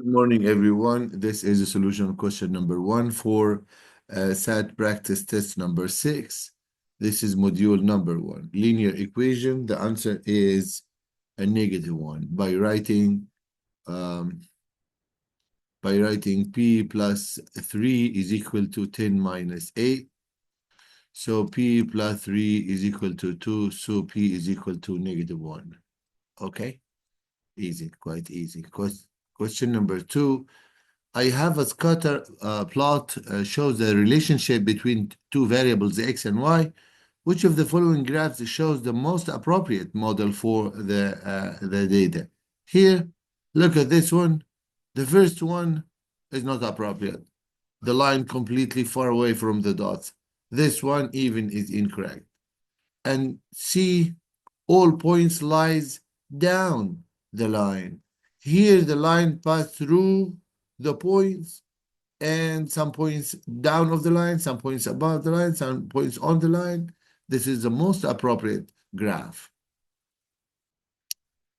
Good morning, everyone. This is a solution question number 1 for SAT practice test number 6. This is module number 1. Linear equation. The answer is a -1 by writing P plus 3 is equal to 10 minus 8. So P plus 3 is equal to 2. So P is equal to -1. Okay? Easy, quite easy. Question number 2. I have a scatter plot shows the relationship between two variables x and y. Which of the following graphs shows the most appropriate model for the data? Here, look at this one. The first one is not appropriate. The line completely far away from the dots. This one even is incorrect. And C, all points lies down the line. Here the line passed through the points, and some points down of the line, some points above the line, some points on the line. This is the most appropriate graph.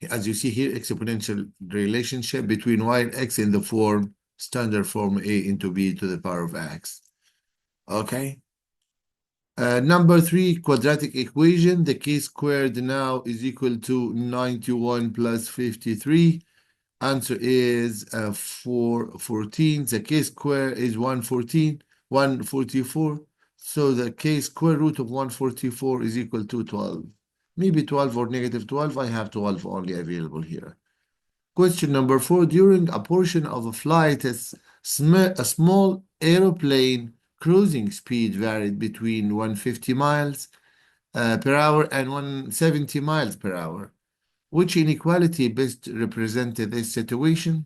As you see here, exponential relationship between y and x in the form, standard form a into b to the power of x. Okay. Number 3, quadratic equation. The k squared now is equal to 91 plus 53. Answer is 414. The k square is 144. So the k square root of 144 is equal to 12. Maybe 12 or -12. I have 12 only available here. Question number 4. During a portion of a flight, a small aeroplane cruising speed varied between 150 miles per hour and 170 miles per hour. Which inequality best represented this situation?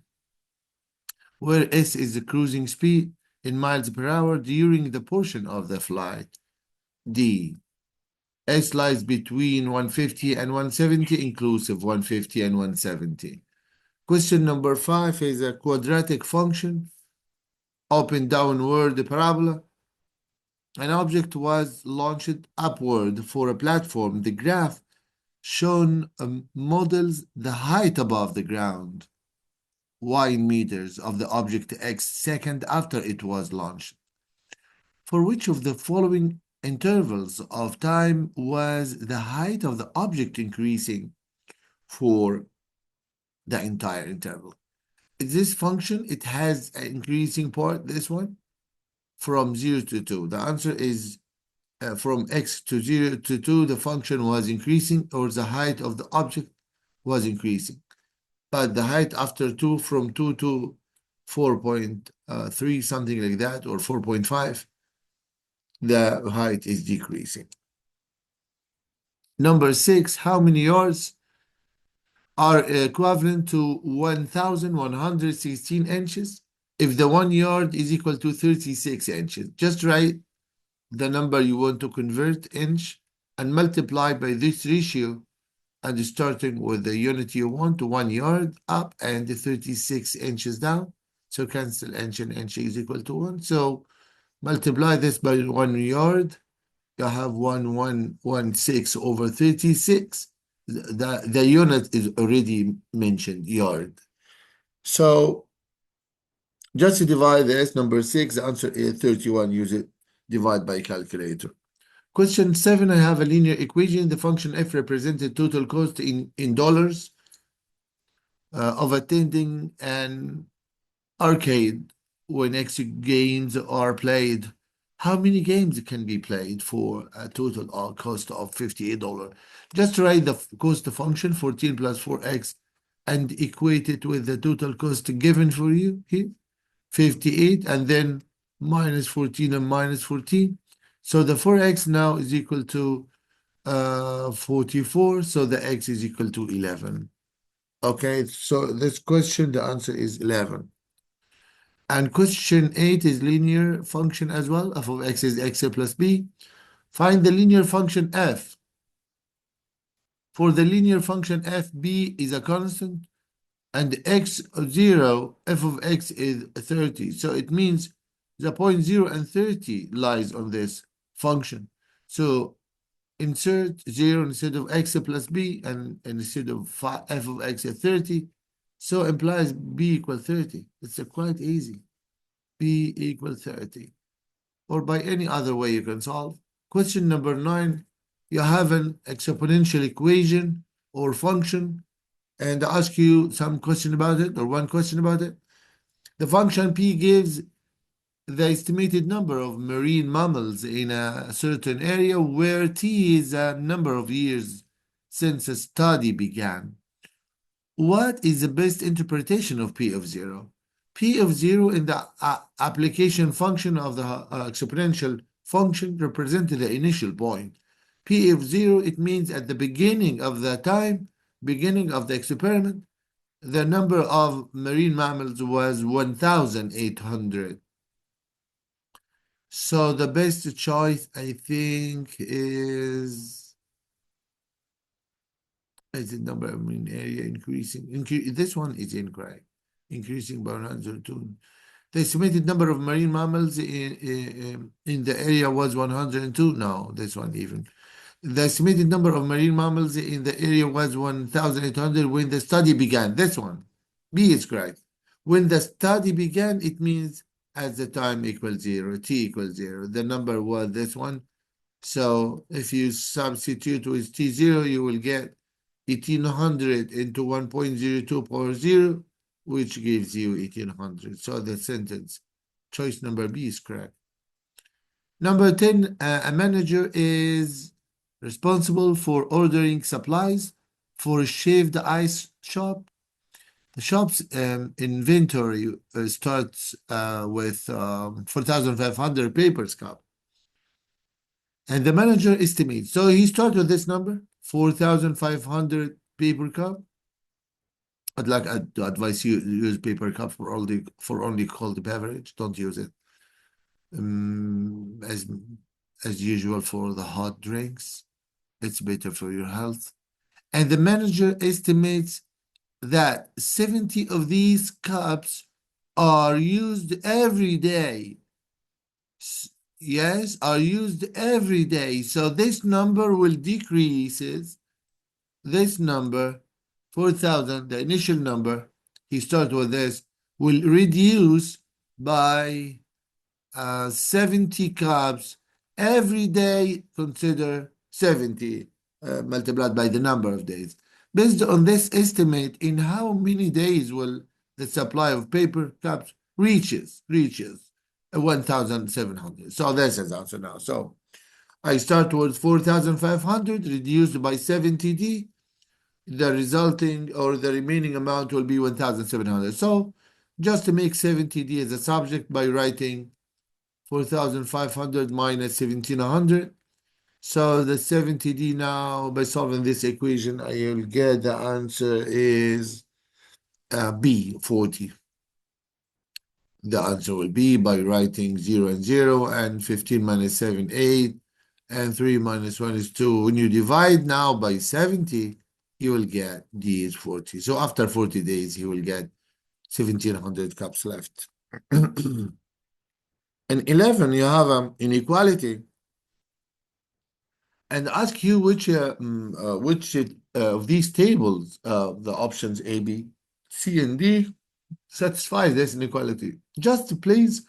Where S is the cruising speed in miles per hour during the portion of the flight. D. S lies between 150 and 170, inclusive 150 and 170. Question number 5 is a quadratic function, open downward parabola. An object was launched upward for a platform. The graph shown models the height above the ground, y in meters, of the object x second after it was launched. For which of the following intervals of time was the height of the object increasing for the entire interval? This function, it has an increasing part, this one, from 0 to 2. The answer is from x to 0 to 2, the function was increasing, or the height of the object was increasing. But the height after 2, from 2 to 4.3, something like that, or 4.5, the height is decreasing. Number 6, how many yards are equivalent to 1,116 inches if the 1 yard is equal to 36 inches? Just write the number you want to convert, inch, and multiply by this ratio, and starting with the unit you want to 1 yard up and 36 inches down. So cancel inch and inch is equal to 1. So multiply this by 1 yard. You have 1116 over 36. The unit is already mentioned, yard. So just divide this, number 6, the answer is 31. Use it, divide by calculator. Question 7, I have a linear equation. The function f represented total cost in dollars of attending an arcade when X games are played. How many games can be played for a total cost of $58? Just write the cost function 14 plus 4x and equate it with the total cost given for you here, 58, and then minus 14 and minus 14. So the 4x now is equal to 44, so the x is equal to 11. Okay, so this question, the answer is 11. And question 8 is linear function as well. F of x is x plus b. Find the linear function f. For the linear function f, b is a constant, and x of 0, f of x is 30. So it means the point 0 and 30 lies on this function. So insert 0 instead of x plus b, and instead of f of x at 30, So implies B equal 30. It's quite easy. B equal 30. Or by any other way you can solve. Question number 9, you have an exponential equation or function, and I ask you some question about it, or one question about it. The function P gives the estimated number of marine mammals in a certain area where T is a number of years since a study began. What is the best interpretation of P of 0? P of 0 in the application function of the exponential function represented the initial point. P of 0, it means at the beginning of the time, beginning of the experiment, the number of marine mammals was 1,800. So the best choice, I think, is the number of marine area increasing. This one is incorrect. Increasing by 102. The estimated number of marine mammals in the area was 102. No, this one even. The estimated number of marine mammals in the area was 1,800 when the study began. This one. B is correct. When the study began, it means at the time equals 0, T equals 0. The number was this one. So if you substitute with T0, you will get 1,800 into 1.02 power 0, which gives you 1,800. So the sentence, choice number B is correct. Number 10, a manager is responsible for ordering supplies for a shaved ice shop. The shop's inventory starts with 4,500 paper cups. And the manager estimates. So he starts with this number, 4,500 paper cup. I'd like to advise you use paper cup for only cold beverage. Don't use it as usual for the hot drinks. It's better for your health. And the manager estimates that 70 of these cups are used every day. Yes, are used every day. So this number will decrease. This number, 4,000, the initial number, he starts with this, will reduce by 70 cups every day. Consider 70 multiplied by the number of days. Based on this estimate, in how many days will the supply of paper cups reaches 1,700. So this is the answer now. So I start with 4,500 reduced by 70D. The resulting or the remaining amount will be 1,700. So just to make 70D as a subject by writing 4,500 minus 1,700. So the 70D now, by solving this equation, I will get the answer is B, 40. The answer will be by writing 0 and 0, and 15 minus 7, 8, and 3 minus 1 is 2. When you divide now by 70, you will get D is 40. So after 40 days, he will get 1,700 cups left. And 11, you have an inequality. And ask you which of these tables, the options A, B, C, and D, satisfy this inequality. Just please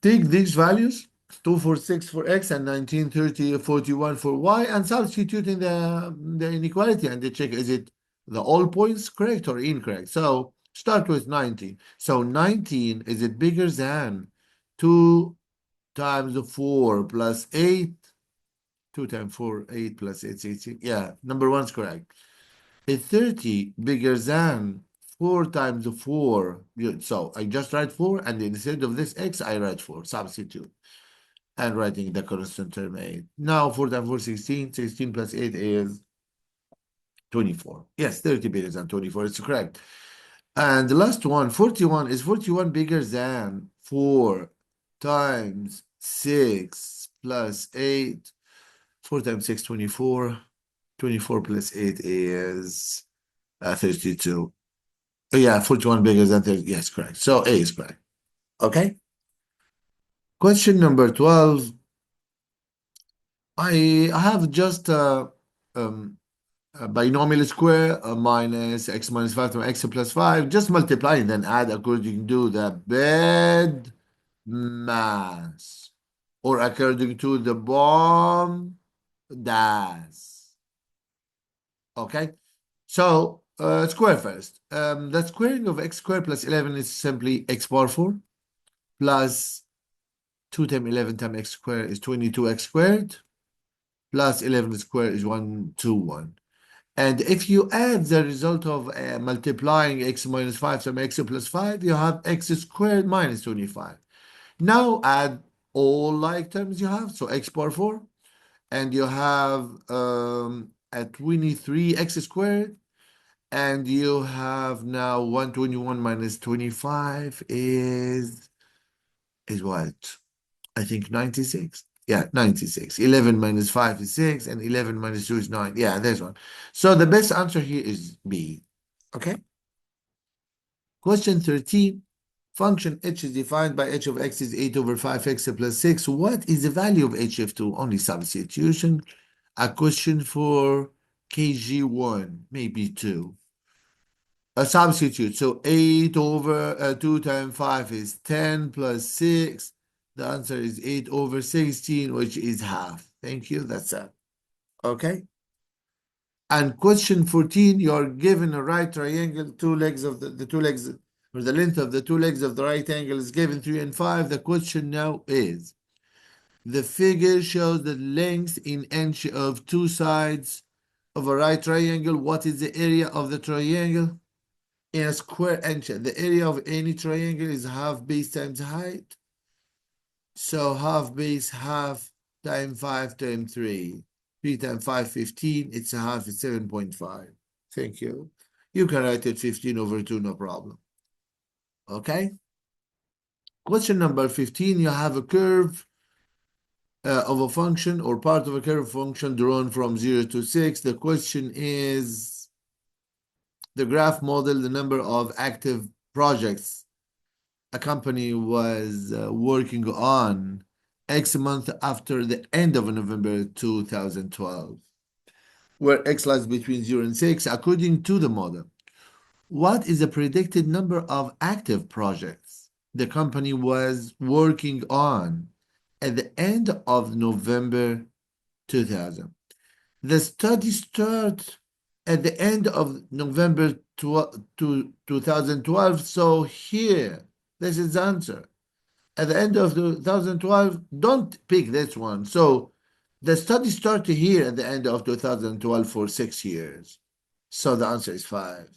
take these values, 246 for X and 1930, 41 for Y, and substitute in the inequality, and they check is it the all points correct or incorrect. So start with 19. So 19, is it bigger than 2 times 4 plus 8? 2 times 4, 8 plus 8, 16. Yeah, number 1 is correct. Is 30 bigger than 4 times 4? So I just write 4, and instead of this X, I write 4, substitute. And writing the constant term 8. Now 4 times 4, 16. 16 plus 8 is 24. Yes, 30 bigger than 24. It's correct. And the last one, 41. Is 41 bigger than 4 times 6 plus 8? 4 times 6, 24. 24 plus 8 is 32. Yeah, 41 bigger than 30. Yes, correct. So A is correct. Okay. Question number 12. I have just binomial square minus x minus 5 times x plus 5. Just multiply and then add according to the bed mass or according to the bomb das. Okay, so square first. The squaring of x squared plus 11 is simply x power 4 plus 2 times 11 times x squared is 22x squared plus 11 squared is 121. And if you add the result of multiplying x minus 5 times x plus 5, you have x squared minus 25. Now add all like terms you have, so x power 4, and you have a 23x squared, and you have now 121 minus 25 is what? I think 96. Yeah, 96. 11 minus 5 is 6, and 11 minus 2 is 9. Yeah, there's one. So the best answer here is B. Okay? Question 13. Function h is defined by h of x is 8 over 5x plus 6. What is the value of h of 2? Only substitution. A question for KG1, maybe 2. A substitute. So 8 over 2 times 5 is 10 plus 6. The answer is 8 over 16, which is half. Thank you. That's it. Okay. And question 14, you are given a right triangle, two legs of the two legs, or the length of the two legs of the right angle is given 3 and 5. The question now is, the figure shows the length in inch of two sides of a right triangle. What is the area of the triangle? In a square inch. The area of any triangle is half base times height. So half base, half times 5 times 3. 3 times 5, 15. It's a half, it's 7.5. Thank you. You can write it 15 over 2, no problem. Okay? Question number 15, you have a curve of a function or part of a curve function drawn from 0 to 6. The question is, the graph model the number of active projects a company was working on X month after the end of November 2012, where X lies between 0 and 6, according to the model. What is the predicted number of active projects the company was working on at the end of November 2000? The study started at the end of November 2012, so here, this is the answer. At the end of 2012, don't pick this one. So the study started here at the end of 2012 for 6 years. So the answer is 5.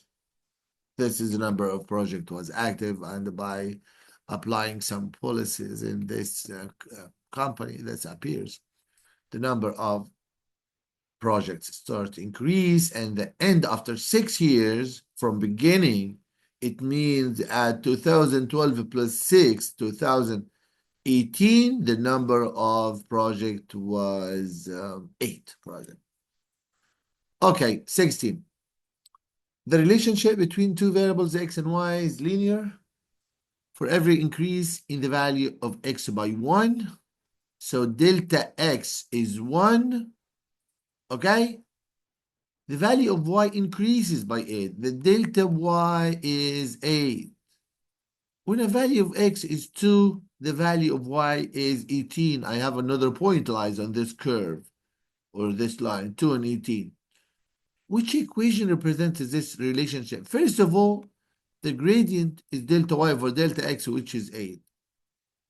This is the number of project was active, and by applying some policies in this company, this appears. The number of projects start to increase, and the end after 6 years from beginning, it means at 2012 plus 6, 2018, the number of project was 8 projects. Okay, 16. The relationship between two variables x and y is linear. For every increase in the value of x by 1, so delta x is 1, okay? The value of y increases by 8. The delta y is 8. When a value of x is 2, the value of y is 18. I have another point lies on this curve or this line, 2 and 18. Which equation represents this relationship? First of all, the gradient is delta y over delta x, which is 8.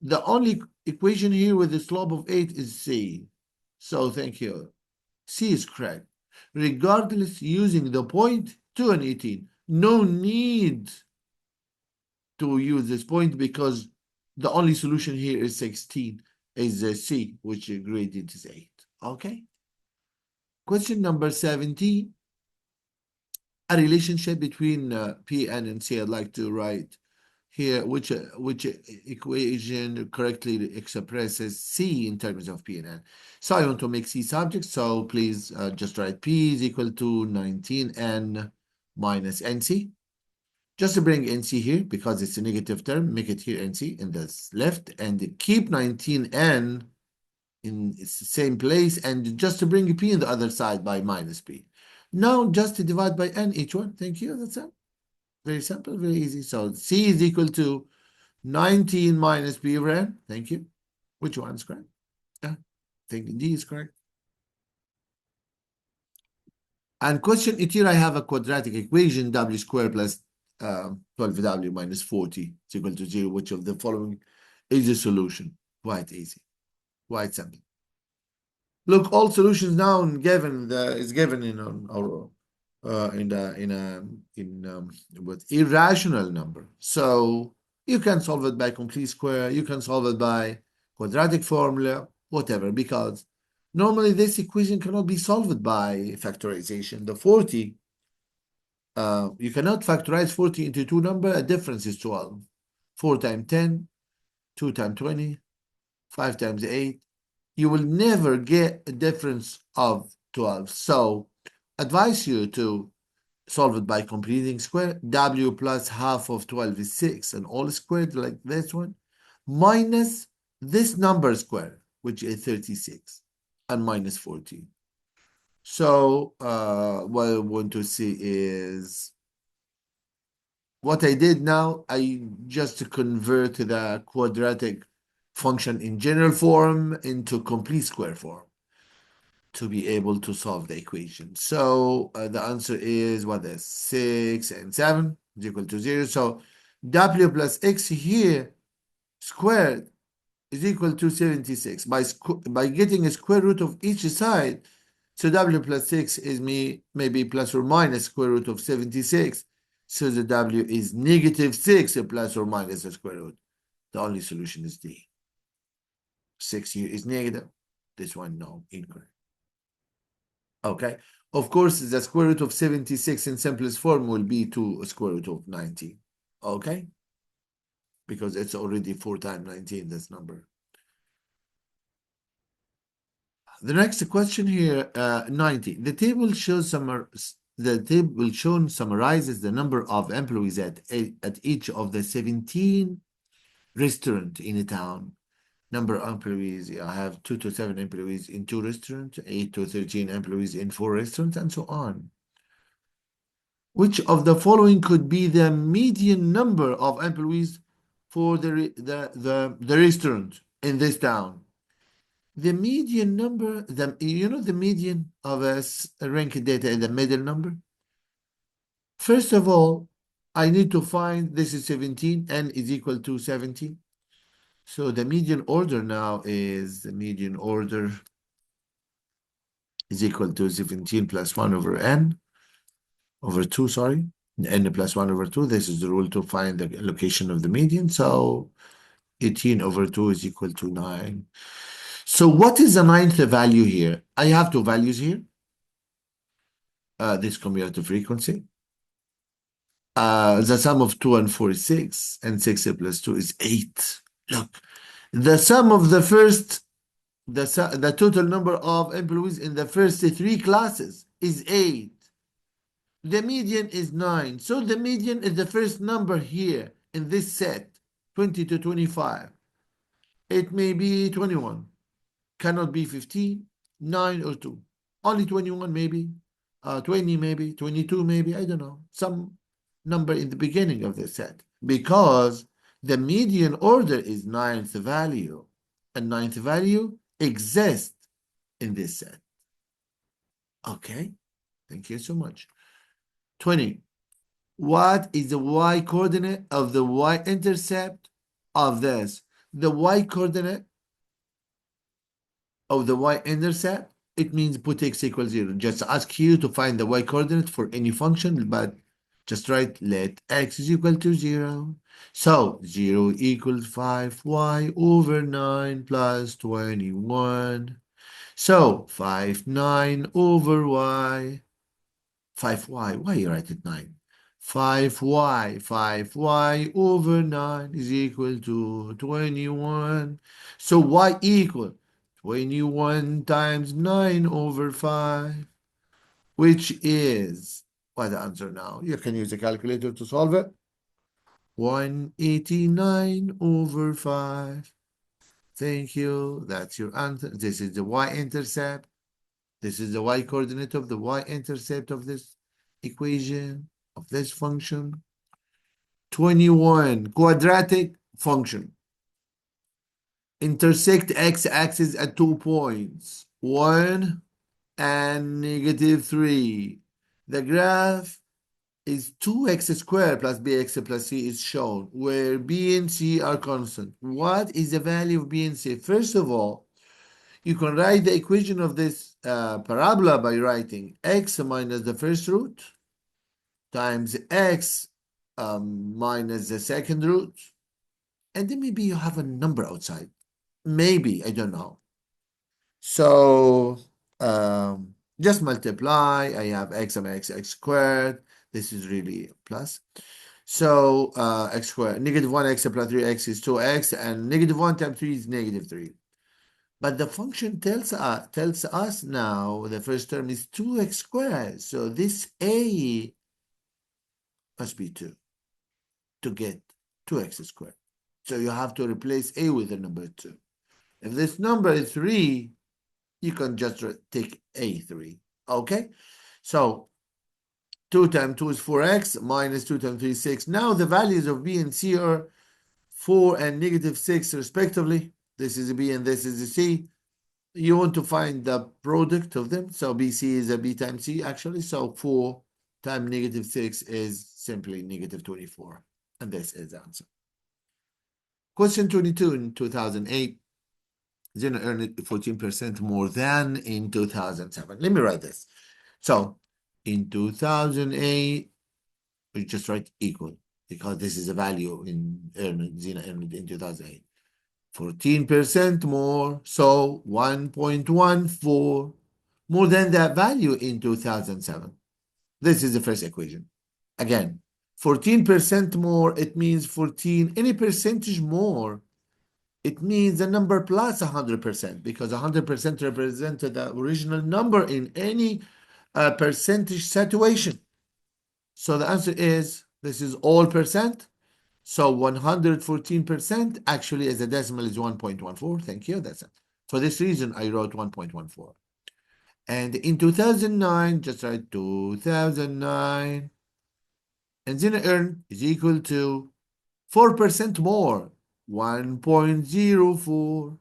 The only equation here with the slope of 8 is C. So thank you. C is correct. Regardless, using the point 2 and 18. No need to use this point because the only solution here is 16, is C, which gradient is 8. Okay? Question number 17. A relationship between P, N, and C. I'd like to write here which equation correctly expresses C in terms of P and N. So I want to make C subject, so please just write P is equal to 19N minus NC. Just to bring NC here, because it's a negative term, make it here NC in the left, and keep 19N in its same place, and just to bring P in the other side by minus P. Now just divide by n each one. Thank you. That's it. Very simple, very easy. So C is equal to 19 minus B over n. Thank you. Which one is correct? Yeah, I think D is correct. And question 18, I have a quadratic equation, w squared plus 12w minus 40 is equal to 0. Which of the following is the solution? Quite easy, quite simple. Look, all solutions now is given in our with irrational number. So you can solve it by complete square, you can solve it by quadratic formula, whatever, because normally this equation cannot be solved by factorization. The 40, you cannot factorize 40 into two numbers. A difference is 12. 4 times 10, 2 times 20, 5 times 8. You will never get a difference of 12. So advise you to solve it by completing square. W plus half of 12 is 6, and all squared like this one, minus this number squared, which is 36, and minus 14. So what I want to see is what I did now. I just convert the quadratic function in general form into complete square form to be able to solve the equation. So the answer is what is 6 and 7 is equal to 0. So w plus x here squared is equal to 76. By getting a square root of each side, so w plus 6 is maybe plus or minus square root of 76. So the w is negative 6 plus or minus the square root. The only solution is D. 6 here is negative. This one, no, incorrect. Okay. Of course, the square root of 76 in simplest form will be 2 square root of 19. Okay? Because it's already 4 times 19, this number. The next question here, 90. The table shown summarizes the number of employees at each of the 17 restaurants in a town. Number of employees, I have 2 to 7 employees in 2 restaurants, 8 to 13 employees in 4 restaurants, and so on. Which of the following could be the median number of employees for the restaurant in this town? The median number, the median of a ranked data is the middle number. First of all, I need to find this is 17, n is equal to 17. So the median order now is the median order is equal to 17 plus 1 over n over 2, sorry, n plus 1 over 2. This is the rule to find the location of the median. So 18 over 2 is equal to 9. So what is the ninth value here? I have two values here. This cumulative frequency. The sum of 2 and 4 is 6, and 6 plus 2 is 8. Look, the sum of the first, the total number of employees in the first 3 classes is 8. The median is 9. So the median is the first number here in this set, 20 to 25. It may be 21. Cannot be 15, 9 or 2. Only 21 maybe, 20 maybe, 22 maybe, I don't know. Some number in the beginning of the set. Because the median order is 9th value. And 9th value exists in this set. Okay, thank you so much. 20. What is the y-coordinate of the y-intercept of this? The y-coordinate of the y-intercept, it means put x equals 0. Just ask you to find the y-coordinate for any function, but just write let x is equal to 0. So 0 equals 5y over 9 plus 21. So 9 over y. 5y, why you write it 9? 5y over 9 is equal to 21. So y equal 21 times 9 over 5, which is, what's the answer now? You can use a calculator to solve it. 189 over 5. Thank you. That's your answer. This is the y-intercept. This is the y coordinate of the y-intercept of this equation, of this function. 21, quadratic function. Intersect x-axis at 2 points, 1 and -3. The graph is 2x squared plus bx plus c is shown, where b and c are constant. What is the value of b and c? First of all, you can write the equation of this parabola by writing x minus the first root times x minus the second root, and then maybe you have a number outside. Maybe, I don't know. So just multiply. I have x times x squared. This is really plus. So x squared, -1x plus 3x is 2x, and -1 times 3 is -3. But the function tells us now the first term is 2x squared. So this a must be 2 to get 2x squared. So you have to replace a with the number 2. If this number is 3, you can just take a3. Okay? So 2 times 2 is 4x, minus 2 times 3 is 6. Now the values of b and c are 4 and -6 respectively. This is a b and this is a c. You want to find the product of them. So bc is a b times c actually. So 4 times -6 is simply -24. And this is the answer. Question 22 in 2008. Zena earned 14% more than in 2007. Let me write this. So in 2008, we just write equal because this is a value in Zena earned in 2008. 14% more, so 1.14 more than that value in 2007. This is the first equation. Again, 14% more, it means 14, any percentage more, it means the number plus 100% because 100% represented the original number in any percentage situation. So the answer is, this is all percent. So 114% actually as a decimal is 1.14. Thank you. That's it. For this reason, I wrote 1.14. And in 2009, just write 2009. And then earn is equal to 4% more, 1.04.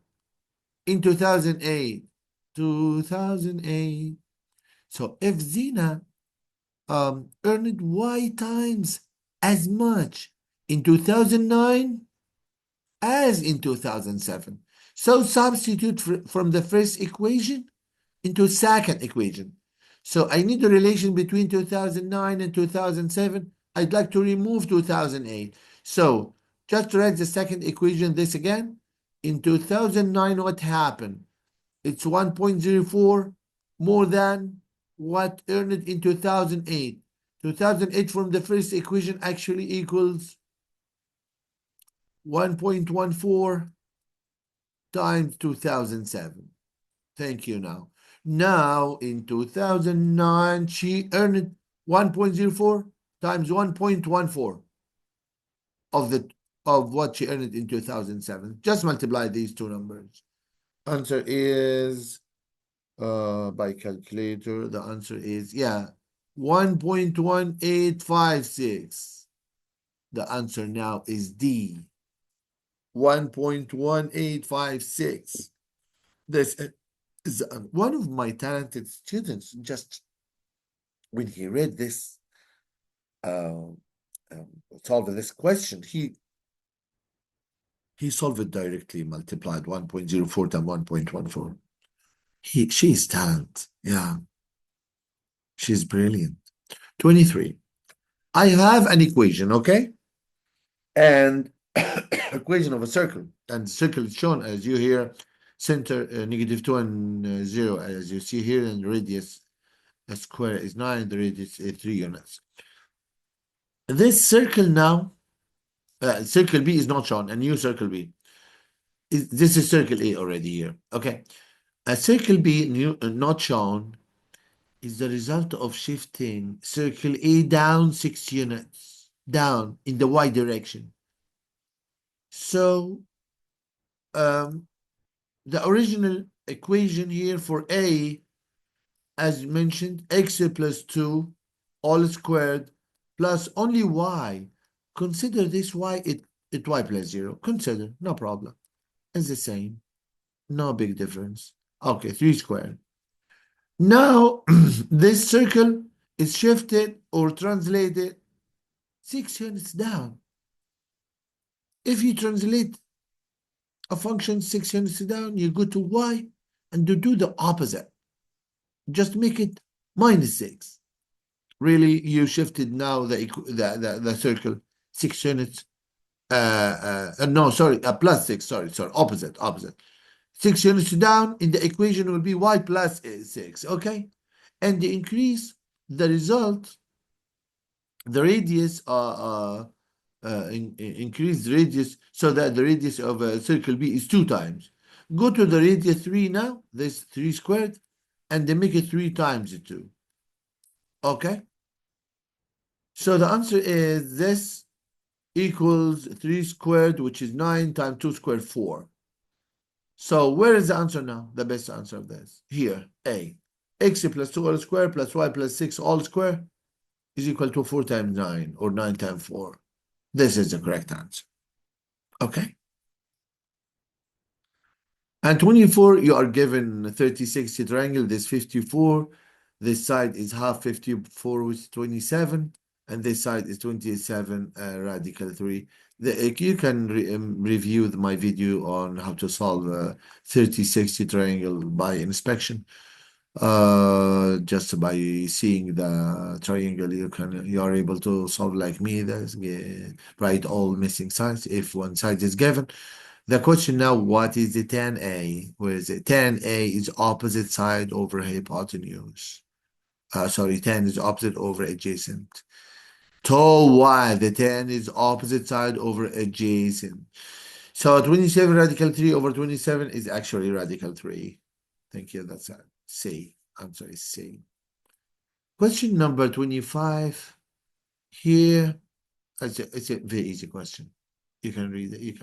In 2008, 2008. So if Zena earned y times as much in 2009 as in 2007. So substitute from the first equation into second equation. So I need a relation between 2009 and 2007. I'd like to remove 2008. So just write the second equation, this again. In 2009, what happened? It's 1.04 more than what earned in 2008. 2008 from the first equation actually equals 1.14 times 2007. Thank you now. Now in 2009, she earned 1.04 times 1.14 of what she earned in 2007. Just multiply these two numbers. Answer is by calculator, the answer is 1.1856. The answer now is D. 1.1856. This is one of my talented students. Just when he read this, solved this question, he solved it directly, multiplied 1.04 times 1.14. She's talent. Yeah. She's brilliant. 23. I have an equation, okay? And equation of a circle. And the circle is shown as you hear, center -2 and 0, as you see here, and radius a square is 9, the radius is 3 units. This circle now, circle B is not shown, a new circle B. This is circle A already here, okay? A circle B not shown is the result of shifting circle A down 6 units, down in the y direction. So the original equation here for A as mentioned, x plus 2 all squared plus only y. Consider this y, it y plus 0. Consider, no problem. It's the same. No big difference. Okay, 3 squared. Now, this circle is shifted or translated 6 units down. If you translate a function 6 units down, you go to y and you do the opposite. Just make it minus 6. Really, you shifted now the circle 6 units. No, sorry, plus 6. Sorry, opposite. 6 units down in the equation will be y plus 6. Okay, and the increase the result, the radius increase the radius so that the radius of a circle B is 2 times. Go to the radius 3 now, this 3 squared, and then make it 3 times 2. Okay? So the answer is this equals 3 squared, which is 9 times 2 squared, 4. So where is the answer now? The best answer of this. Here, A. X plus 2 all square plus y plus 6 all square is equal to 4 times 9 or 9 times 4. This is the correct answer. Okay? And 24, you are given 30-60 triangle. This 54. This side is half 54, which is 27. And this side is 27 radical 3. You can review my video on how to solve a 30-60 triangle by inspection. Just by seeing the triangle, you are able to solve like me. Write all missing sides if one side is given. The question now, what is the tan A? Where is it? Tan A is opposite side over hypotenuse. Sorry, tan is opposite over adjacent. Tau Y, the tan is opposite side over adjacent. So 27 radical 3 over 27 is actually radical 3. Thank you, that's C. Answer is C. Question number 25. Here, it's a very easy question. You can read it, you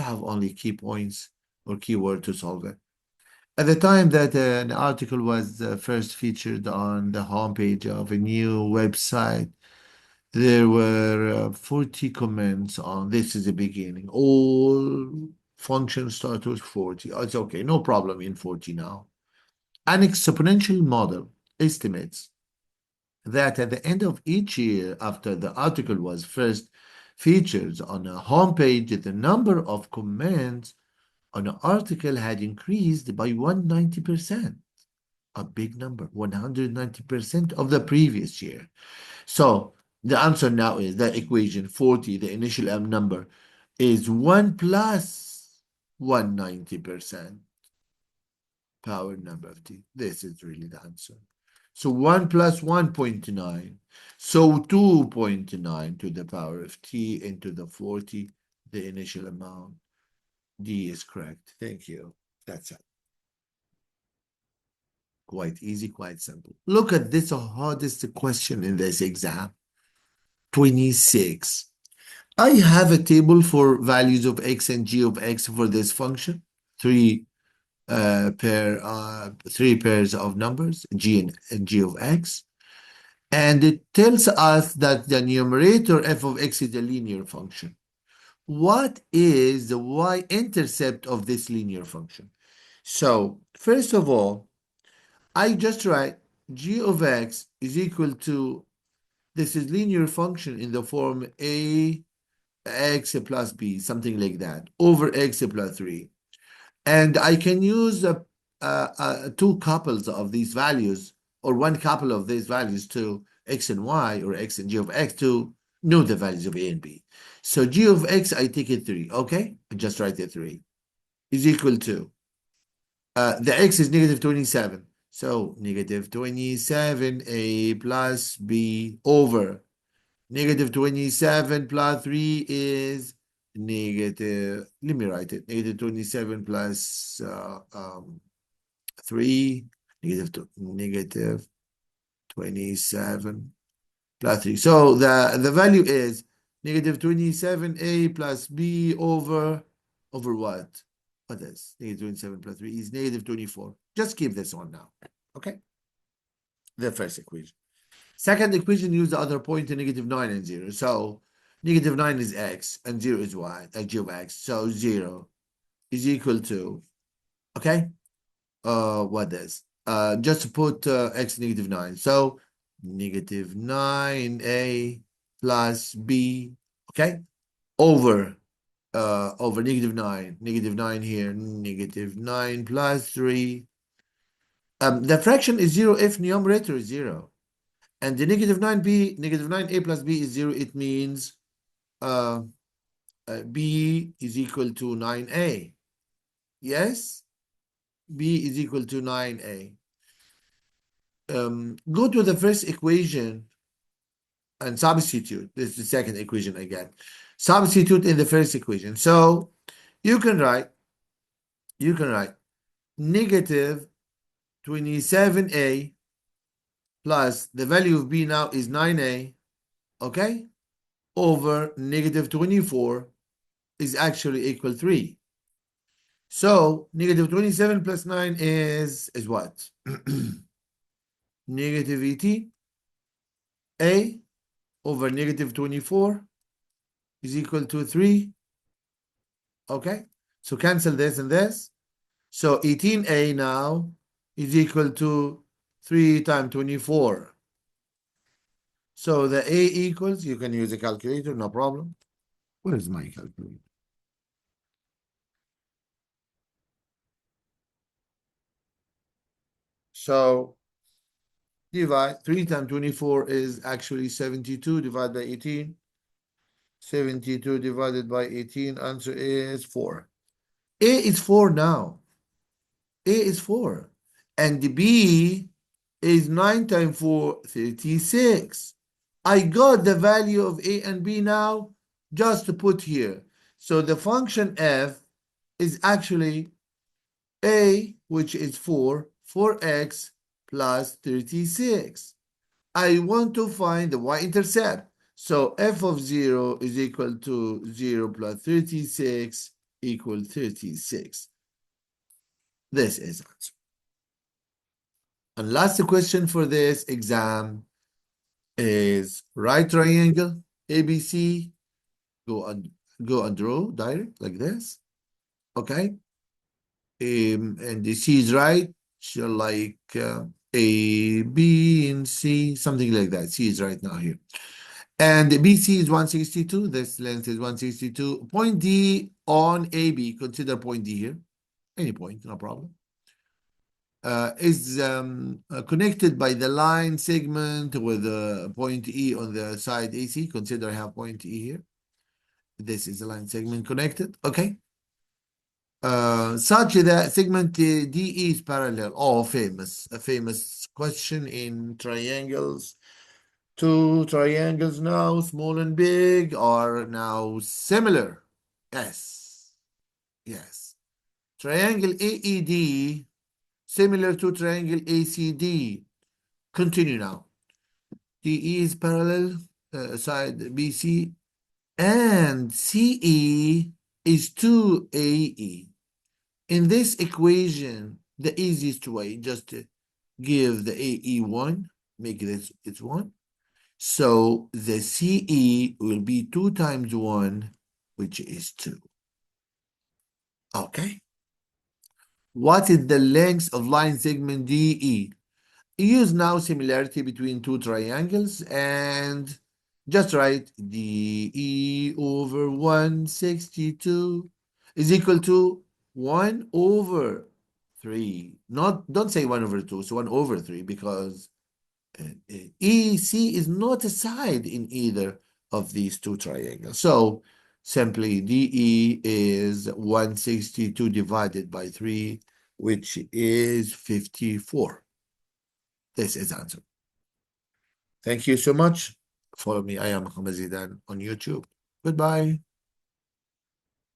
have only key points or keyword to solve it. At the time that an article was first featured on the homepage of a new website, there were 40 comments on this is the beginning. All functions start with 40. It's okay, no problem in 40 now. An exponential model estimates that at the end of each year after the article was first featured on a homepage, the number of comments on an article had increased by 190%. A big number, 190% of the previous year. So the answer now is the equation 40, the initial number, is 1 plus 190%. Power number of t. This is really the answer. So 1 plus 1.9. So 2.9 to the power of t into the 40, the initial amount. D is correct. Thank you. That's it. Quite easy, quite simple. Look at this hardest question in this exam. 26. I have a table for values of x and g of x for this function. Three pairs of numbers, g and g of x. And it tells us that the numerator f of x is a linear function. What is the y-intercept of this linear function? So, first of all, I just write g of x is equal to, this is linear function in the form a x plus b, something like that, over x plus 3. And I can use two couples of these values, or one couple of these values to x and y, or x and g of x, to know the values of a and b. So g of x, I take it 3, okay? I just write it 3, is equal to, the x is negative 27. So negative 27a plus b over negative 27 plus 3 is negative, let me write it, negative 27 plus 3, negative 27 plus 3. So the value is negative 27a plus b over what? What is negative 27 plus 3 is negative 24. Just keep this one now. Okay. the first equation. Second equation, use the other point to -9 and 0. So -9 is x and 0 is y, g of x. So 0 is equal to, okay, what this? Just put x -9. So -9a plus b, okay, over -9, -9 here, -9 plus 3. The fraction is 0 if numerator is 0. And the -9b, -9a plus b is 0. It means b is equal to 9a. Yes? b is equal to 9a. Go to the first equation and substitute. This is the second equation again. Substitute in the first equation. So you can write -27a plus the value of b now is 9a, okay, over -24 is actually equal 3. So -27 plus 9 is what? -18 a over -24 is equal to 3. Okay, so cancel this and this. So 18a now is equal to 3 times 24. So the a equals, you can use a calculator, no problem. Where is my calculator? So divide 3 times 24 is actually 72 divided by 18. 72 divided by 18, answer is 4. A is 4 now. A is 4. And the B is 9 times 4, 36. I got the value of A and B now just to put here. So the function f is actually A, which is 4x plus 36. I want to find the y-intercept. So f of 0 is equal to 0 plus 36 equal 36. This is answer. And last question for this exam is right triangle, ABC. Go and draw direct like this. Okay. And the C is right. So like A, B, and C, something like that. C is right now here. And BC is 162. This length is 162. Point D on AB. Consider point D here. Any point, no problem. Is connected by the line segment with point E on the side AC. Consider I have point E here. This is the line segment connected. Okay. Such that segment DE is parallel. Oh, famous. A famous question in triangles. Two triangles now, small and big, are now similar. Yes. Yes. Triangle AED, similar to triangle ACD. Continue now. DE is parallel, side BC, and CE is 2AE. In this equation, the easiest way, just to give the AE 1, make this it's 1. So the CE will be 2 times 1, which is 2. Okay. What is the length of line segment DE? Use now similarity between two triangles and just write DE over 162 is equal to 1 over 3. Don't say 1 over 2, so 1 over 3 because EC is not a side in either of these two triangles. So simply DE is 162 divided by 3, which is 54. This is answer. Thank you so much. Follow me. I am محمد زيدان on YouTube. Goodbye.